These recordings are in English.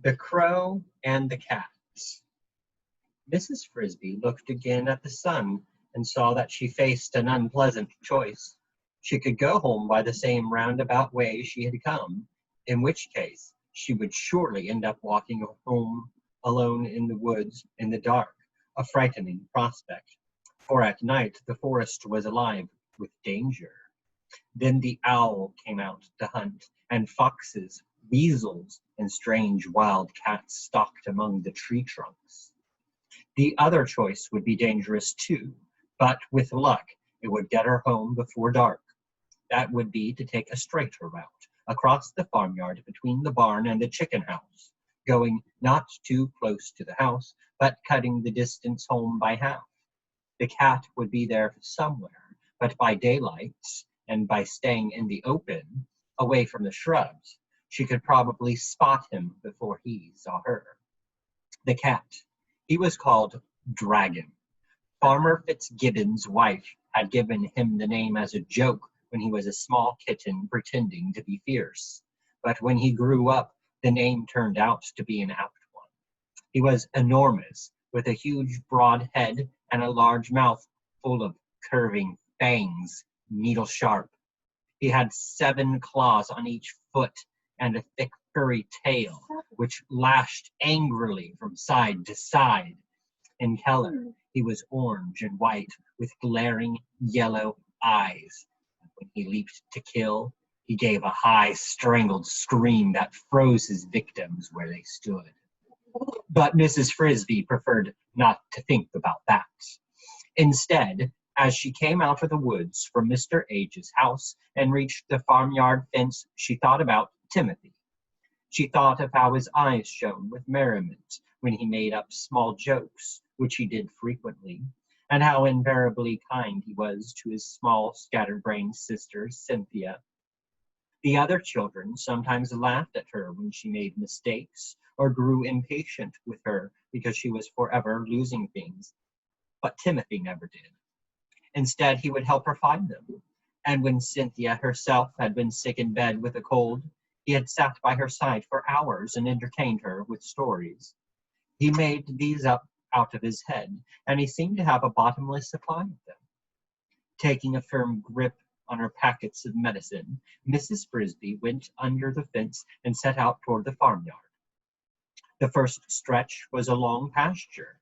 The Crow and the Cats. Mrs. Frisby looked again at the sun and saw that she faced an unpleasant choice. She could go home by the same roundabout way she had come, in which case she would surely end up walking home alone in the woods in the dark, a frightening prospect, for at night the forest was alive with danger. Then the owl came out to hunt, and foxes, weasels, and strange wild cats stalked among the tree trunks. The other choice would be dangerous too, but with luck it would get her home before dark. That would be to take a straighter route across the farmyard between the barn and the chicken house, going not too close to the house, but cutting the distance home by half. The cat would be there somewhere, but by daylight and by staying in the open, away from the shrubs, she could probably spot him before he saw her. The cat. He was called Dragon. Farmer Fitzgibbon's wife had given him the name as a joke when he was a small kitten pretending to be fierce. But when he grew up, the name turned out to be an apt one. He was enormous, with a huge broad head and a large mouth full of curving fangs, needle sharp. He had 7 claws on each foot and a thick furry tail, which lashed angrily from side to side. In color, he was orange and white with glaring yellow eyes. When he leaped to kill, he gave a high, strangled scream that froze his victims where they stood. But Mrs. Frisby preferred not to think about that. Instead, as she came out of the woods from Mr. Age's house and reached the farmyard fence, she thought about Timothy. She thought of how his eyes shone with merriment when he made up small jokes, which he did frequently, and how invariably kind he was to his small, scatterbrained sister, Cynthia. The other children sometimes laughed at her when she made mistakes or grew impatient with her because she was forever losing things, but Timothy never did. Instead, he would help her find them. And when Cynthia herself had been sick in bed with a cold, he had sat by her side for hours and entertained her with stories. He made these up out of his head, and he seemed to have a bottomless supply of them. Taking a firm grip on her packets of medicine, Mrs. Frisby went under the fence and set out toward the farmyard. The first stretch was a long pasture.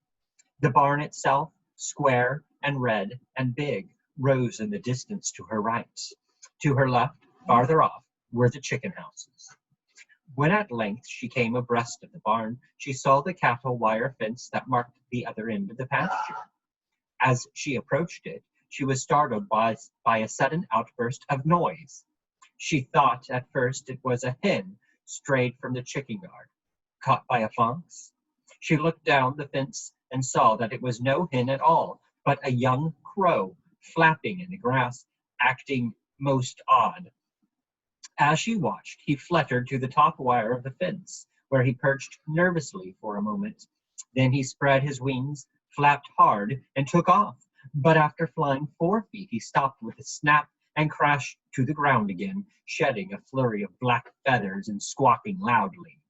The barn itself, square and red and big, rose in the distance to her right. To her left, farther off, were the chicken houses. When at length she came abreast of the barn, she saw the cattle wire fence that marked the other end of the pasture. As she approached it, she was startled by a sudden outburst of noise. She thought at first it was a hen strayed from the chicken yard, caught by a fox. She looked down the fence and saw that it was no hen at all, but a young crow flapping in the grass, acting most odd. As she watched, he fluttered to the top wire of the fence, where he perched nervously for a moment. Then he spread his wings, flapped hard, and took off. But after flying 4 feet, he stopped with a snap and crashed to the ground again, shedding a flurry of black feathers and squawking loudly.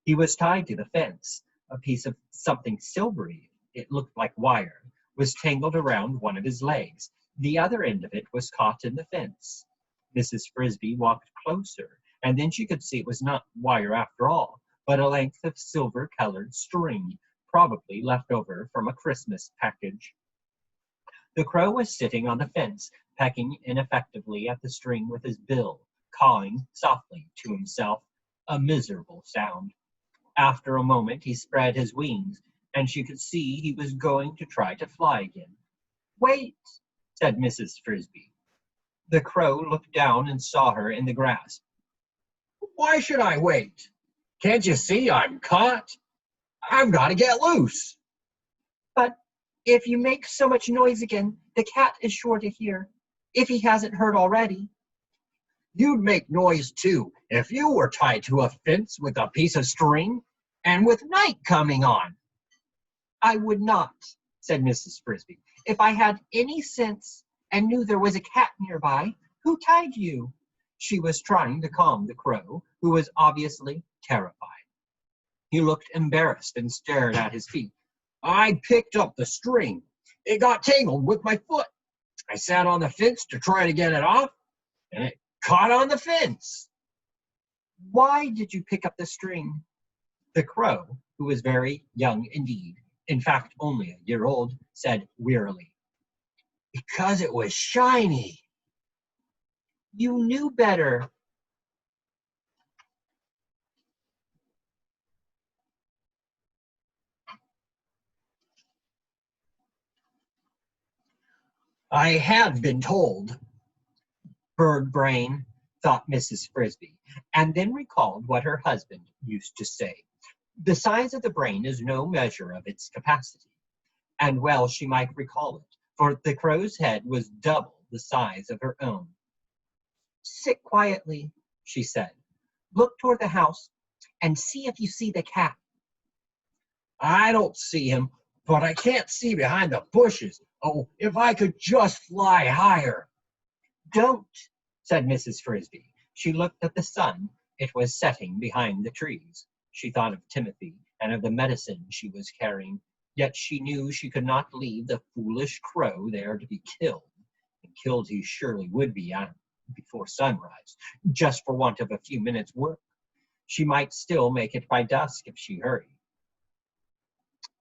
He was tied to the fence. A piece of something silvery, it looked like wire, was tangled around one of his legs. The other end of it was caught in the fence. Mrs. Frisby walked closer, and then she could see it was not wire after all, but a length of silver-colored string, probably left over from a Christmas package. The crow was sitting on the fence, pecking ineffectively at the string with his bill, cawing softly to himself, a miserable sound. After a moment he spread his wings, and she could see he was going to try to fly again. "Wait," said Mrs. Frisby. The crow looked down and saw her in the grass. "Why should I wait? Can't you see I'm caught? I've got to get loose." "But if you make so much noise again, the cat is sure to hear, if he hasn't heard already." "You'd make noise too if you were tied to a fence with a piece of string and with night coming on." "I would not," said Mrs. Frisby. "If I had any sense and knew there was a cat nearby, who tied you?" She was trying to calm the crow, who was obviously terrified. He looked embarrassed and stared at his feet. I picked up the string. It got tangled with my foot. I sat on the fence to try to get it off, and it caught on the fence. Why did you pick up the string? The crow, who was very young indeed, in fact only a year old, said wearily, Because it was shiny. You knew better. I had been told, bird brain, thought Mrs. Frisby, and then recalled what her husband used to say. The size of the brain is no measure of its capacity, and well she might recall it, for the crow's head was double the size of her own. Sit quietly, she said. Look toward the house and see if you see the cat. I don't see him, but I can't see behind the bushes. Oh, if I could just fly higher. Don't, said Mrs. Frisby. She looked at the sun. It was setting behind the trees. She thought of Timothy and of the medicine she was carrying, yet she knew she could not leave the foolish crow there to be killed, and killed he surely would be before sunrise, just for want of a few minutes' work. She might still make it by dusk if she hurried.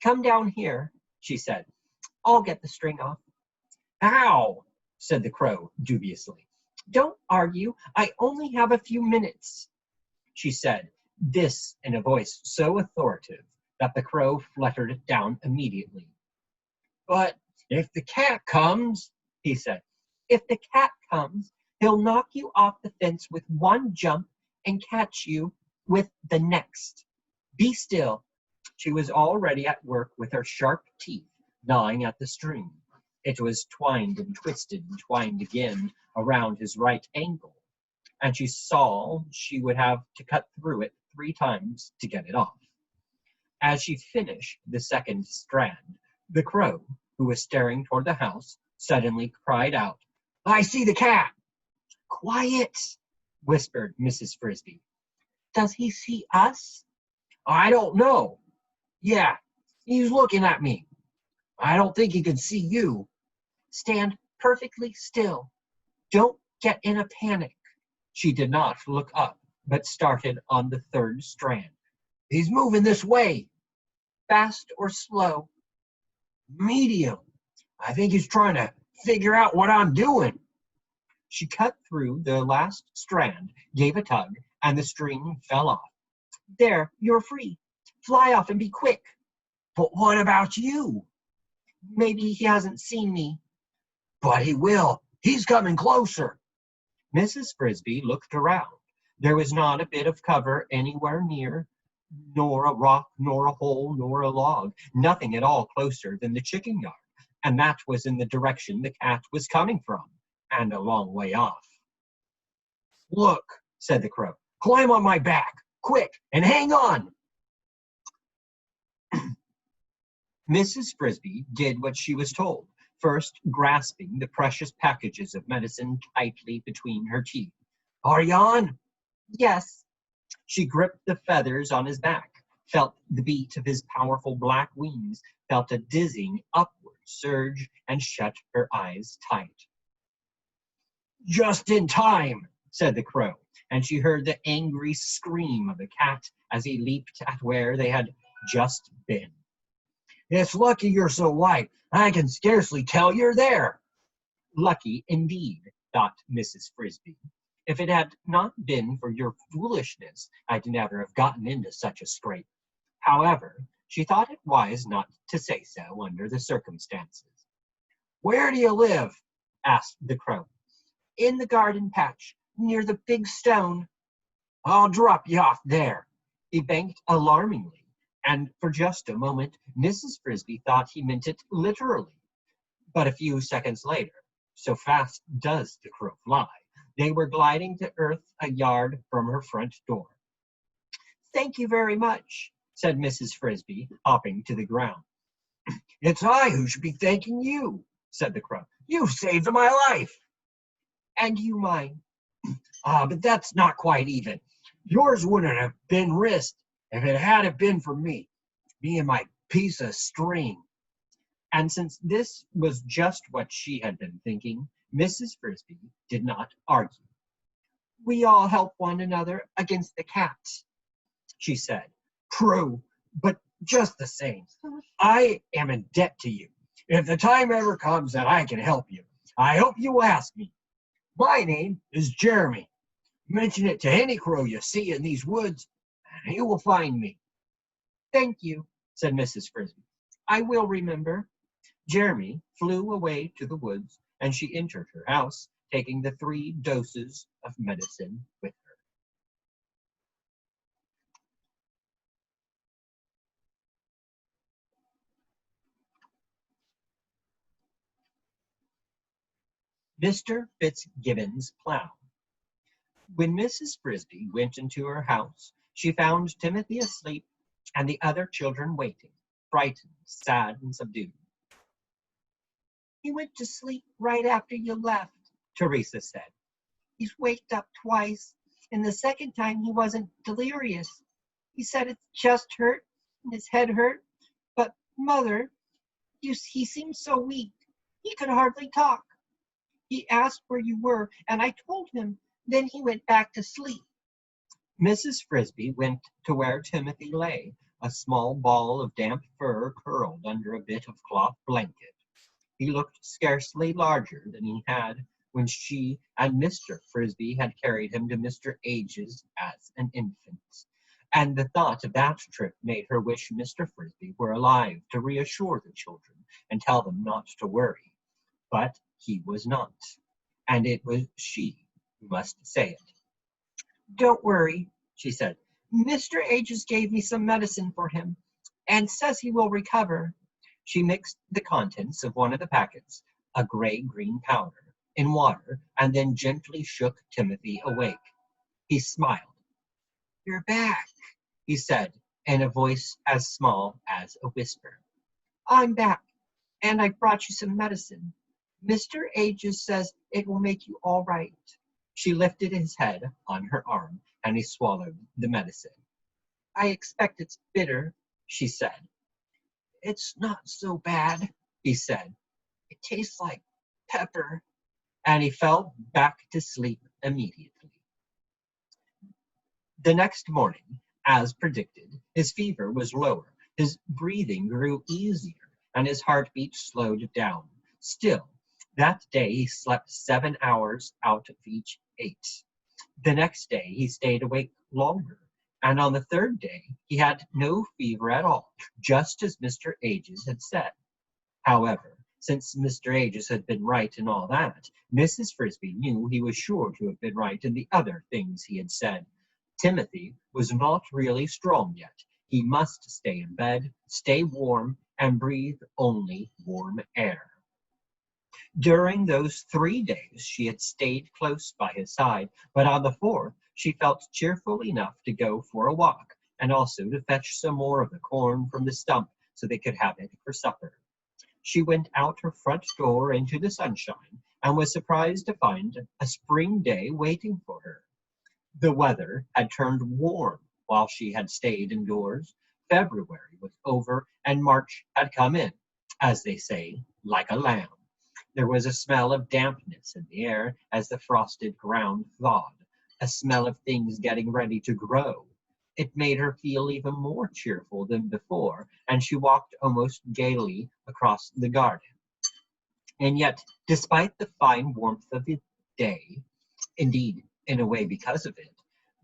Come down here, she said. I'll get the string off. How? Said the crow dubiously. Don't argue. I only have a few minutes, she said, this in a voice so authoritative that the crow fluttered it down immediately. But if the cat comes, he said. If the cat comes, he'll knock you off the fence with one jump and catch you with the next. Be still. She was already at work with her sharp teeth, gnawing at the string. It was twined and twisted and twined again around his right ankle, and she saw she would have to cut through it 3 times to get it off. As she finished the second strand, the crow, who was staring toward the house, suddenly cried out, I see the cat! Quiet, whispered Mrs. Frisby. Does he see us? I don't know. Yeah, he's looking at me. I don't think he can see you. Stand perfectly still. Don't get in a panic. She did not look up, but started on the 3rd strand. He's moving this way. Fast or slow? Medium. I think he's trying to figure out what I'm doing. She cut through the last strand, gave a tug, and the string fell off. There, you're free. Fly off and be quick. But what about you? Maybe he hasn't seen me. But he will. He's coming closer. Mrs. Frisby looked around. There was not a bit of cover anywhere near, nor a rock, nor a hole, nor a log, nothing at all closer than the chicken yard, and that was in the direction the cat was coming from, and a long way off. Look, said the crow, climb on my back, quick, and hang on. Mrs. Frisby did what she was told, first grasping the precious packages of medicine tightly between her teeth. Are you on? Yes. She gripped the feathers on his back, felt the beat of his powerful black wings, felt a dizzying upward surge, and shut her eyes tight. Just in time, said the crow, and she heard the angry scream of the cat as he leaped at where they had just been. It's lucky you're so light. I can scarcely tell you're there. Lucky indeed, thought Mrs. Frisby. If it had not been for your foolishness, I'd never have gotten into such a scrape. However, she thought it wise not to say so under the circumstances. Where do you live? Asked the crow. In the garden patch, near the big stone. I'll drop you off there. He banked alarmingly, and for just a moment, Mrs. Frisby thought he meant it literally. But a few seconds later, so fast does the crow fly, they were gliding to earth a yard from her front door. Thank you very much, said Mrs. Frisby, hopping to the ground. It's I who should be thanking you, said the crow. You saved my life. And you mine. But that's not quite even. Yours wouldn't have been risked If it hadn't been for me and my piece of string. And since this was just what she had been thinking, Mrs. Frisby did not argue. We all help one another against the cats, she said. True, but just the same, I am in debt to you. If the time ever comes that I can help you, I hope you will ask me. My name is Jeremy. Mention it to any crow you see in these woods, and he will find me. Thank you, said Mrs. Frisby. I will remember. Jeremy flew away to the woods, and she entered her house, taking the 3 doses of medicine with her. Mr. Fitzgibbon's Plow. When Mrs. Frisby went into her house, she found Timothy asleep and the other children waiting, frightened, sad, and subdued. He went to sleep right after you left, Teresa said. He's waked up twice, and the second time he wasn't delirious. He said his chest hurt and his head hurt, but, Mother, he seemed so weak. He could hardly talk. He asked where you were, and I told him. Then he went back to sleep. Mrs. Frisby went to where Timothy lay, a small ball of damp fur curled under a bit of cloth blanket. He looked scarcely larger than he had when she and Mr. Frisby had carried him to Mr. Age's as an infant. And the thought of that trip made her wish Mr. Frisby were alive to reassure the children and tell them not to worry. But he was not, and it was she who must say it. Don't worry, she said. Mr. Ages gave me some medicine for him and says he will recover. She mixed the contents of one of the packets, a gray-green powder, in water, and then gently shook Timothy awake. He smiled. You're back, he said, in a voice as small as a whisper. I'm back, and I brought you some medicine. Mr. Ages says it will make you all right. She lifted his head on her arm, and he swallowed the medicine. I expect it's bitter, she said. It's not so bad, he said. It tastes like pepper. And he fell back to sleep immediately. The next morning, as predicted, his fever was lower, his breathing grew easier, and his heartbeat slowed down. Still, that day he slept 7 hours out of each 8. The next day he stayed awake longer, and on the 3rd day he had no fever at all, just as Mr. Ages had said. However, since Mr. Ages had been right in all that, Mrs. Frisby knew he was sure to have been right in the other things he had said. Timothy was not really strong yet. He must stay in bed, stay warm, and breathe only warm air. During those 3 days she had stayed close by his side, but on the 4th she felt cheerful enough to go for a walk, and also to fetch some more of the corn from the stump so they could have it for supper. She went out her front door into the sunshine, and was surprised to find a spring day waiting for her. The weather had turned warm while she had stayed indoors. February was over, and March had come in, as they say, like a lamb. There was a smell of dampness in the air as the frosted ground thawed, a smell of things getting ready to grow. It made her feel even more cheerful than before, and she walked almost gaily across the garden. And yet, despite the fine warmth of the day, indeed, in a way because of it,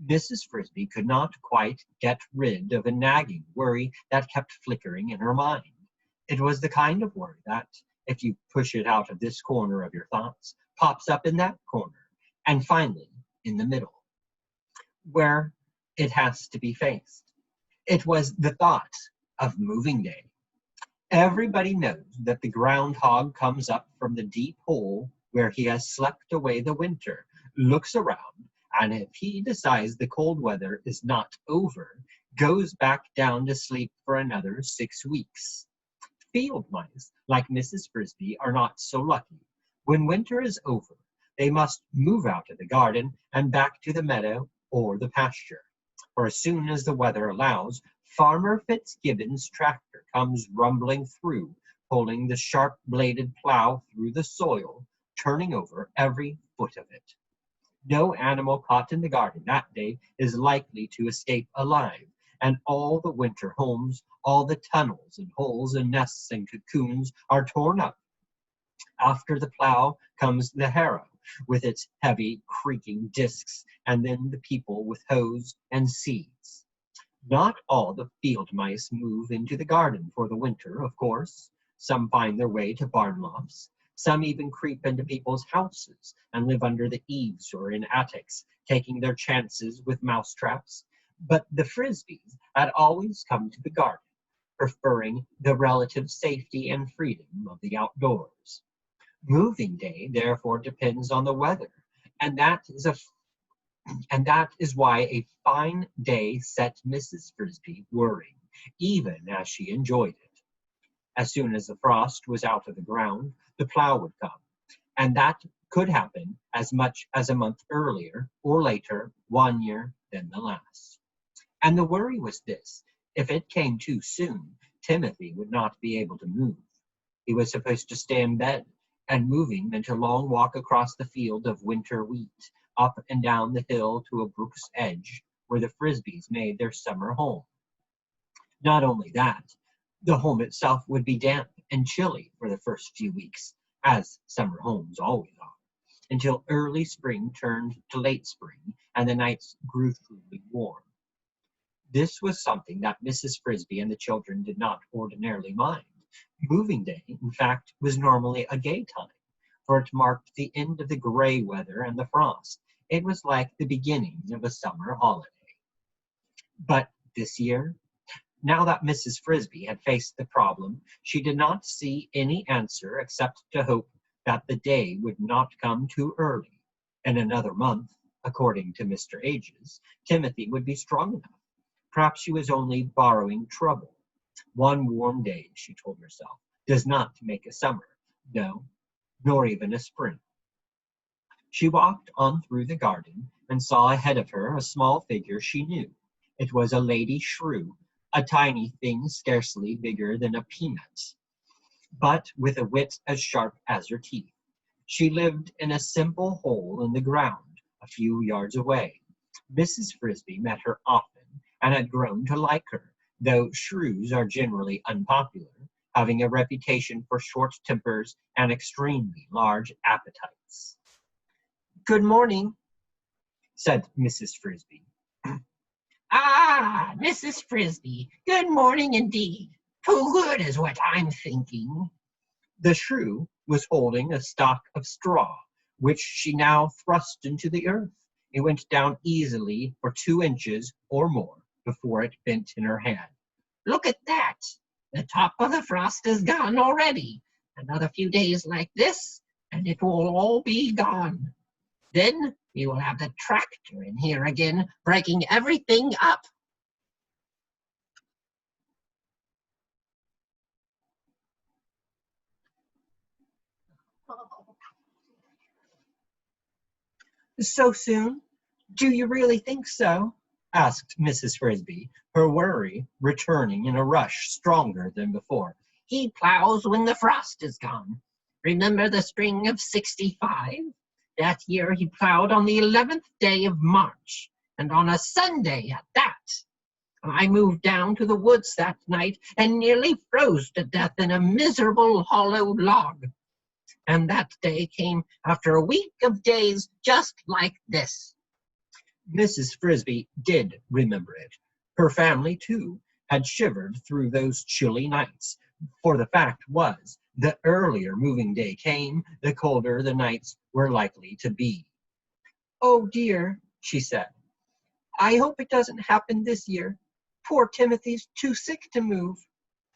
Mrs. Frisby could not quite get rid of a nagging worry that kept flickering in her mind. It was the kind of worry that, if you push it out of this corner of your thoughts, pops up in that corner, and finally in the middle, where it has to be faced. It was the thought of moving day. Everybody knows that the groundhog comes up from the deep hole where he has slept away the winter, looks around, and if he decides the cold weather is not over, goes back down to sleep for another 6 weeks. Field mice, like Mrs. Frisby, are not so lucky. When winter is over, they must move out of the garden and back to the meadow or the pasture. for as soon as the weather allows, Farmer Fitzgibbon's tractor comes rumbling through, pulling the sharp-bladed plow through the soil, turning over every foot of it. No animal caught in the garden that day is likely to escape alive, and all the winter homes, all the tunnels and holes and nests and cocoons are torn up. After the plow comes the harrow with its heavy, creaking discs, and then the people with hoes and seeds. Not all the field mice move into the garden for the winter, of course. Some find their way to barn lofts. Some even creep into people's houses and live under the eaves or in attics, taking their chances with mouse traps. But the Frisbys had always come to the garden, preferring the relative safety and freedom of the outdoors. Moving day, therefore, depends on the weather, and that is why a fine day set Mrs. Frisby worrying, even as she enjoyed it. As soon as the frost was out of the ground, the plow would come, and that could happen as much as a month earlier or later, one year than the last. And the worry was this: if it came too soon, Timothy would not be able to move. He was supposed to stay in bed, and moving meant a long walk across the field of winter wheat, up and down the hill to a brook's edge where the Frisbys made their summer home. Not only that, the home itself would be damp and chilly for the first few weeks, as summer homes always are, until early spring turned to late spring and the nights grew truly warm. This was something that Mrs. Frisby and the children did not ordinarily mind. Moving day, in fact, was normally a gay time, for it marked the end of the gray weather and the frost. It was like the beginning of a summer holiday. But this year, now that Mrs. Frisby had faced the problem, she did not see any answer except to hope that the day would not come too early. In another month, according to Mr. Ages, Timothy would be strong enough. Perhaps she was only borrowing trouble. One warm day, she told herself, does not make a summer, no, nor even a spring. She walked on through the garden and saw ahead of her a small figure she knew. It was a lady shrew, a tiny thing scarcely bigger than a peanut, but with a wit as sharp as her teeth. She lived in a simple hole in the ground, a few yards away. Mrs. Frisby met her often and had grown to like her, though shrews are generally unpopular, having a reputation for short tempers and extremely large appetites. "Good morning," said Mrs. Frisby. "Ah, Mrs. Frisby, good morning indeed. Too good is what I'm thinking." The shrew was holding a stalk of straw, which she now thrust into the earth. It went down easily for 2 inches or more before it bent in her hand. "Look at that. The top of the frost is gone already. Another few days like this, and it will all be gone. Then we will have the tractor in here again, breaking everything up." "So soon? Do you really think so?" asked Mrs. Frisby, her worry returning in a rush stronger than before. "He plows when the frost is gone. Remember the spring of '65? That year he plowed on the 11th day of March, and on a Sunday at that. I moved down to the woods that night and nearly froze to death in a miserable hollow log. And that day came after a week of days just like this." Mrs. Frisby did remember it. Her family, too, had shivered through those chilly nights, for the fact was, the earlier moving day came, the colder the nights were likely to be. "Oh dear," she said, "I hope it doesn't happen this year. Poor Timothy's too sick to move."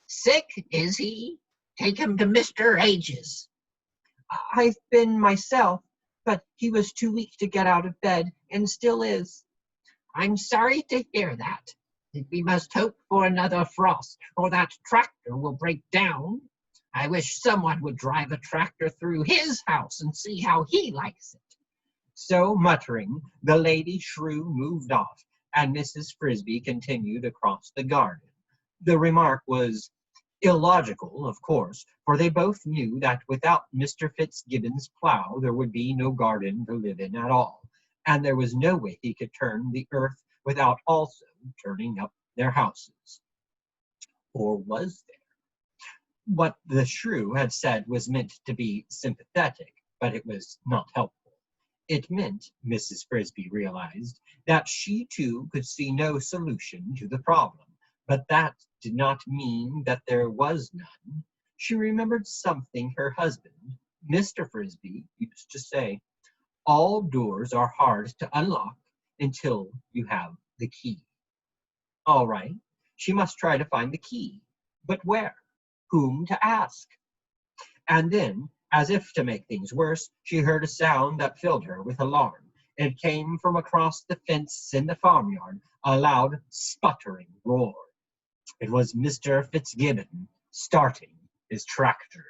"Sick, is he? Take him to Mr. Ages." "I've been myself, but he was too weak to get out of bed, and still is." "I'm sorry to hear that. We must hope for another frost, or that tractor will break down. I wish someone would drive a tractor through his house and see how he likes it." So muttering, the lady shrew moved off, and Mrs. Frisby continued across the garden. The remark was illogical, of course, for they both knew that without Mr. Fitzgibbon's plow there would be no garden to live in at all, and there was no way he could turn the earth without also turning up their houses. Or was there? What the shrew had said was meant to be sympathetic, but it was not helpful. It meant, Mrs. Frisby realized, that she too could see no solution to the problem, but that did not mean that there was none. She remembered something her husband, Mr. Frisby, used to say: all doors are hard to unlock until you have the key. All right, she must try to find the key. But where? Whom to ask? And then, as if to make things worse, she heard a sound that filled her with alarm. It came from across the fence in the farmyard, a loud, sputtering roar. It was Mr. Fitzgibbon starting his tractor.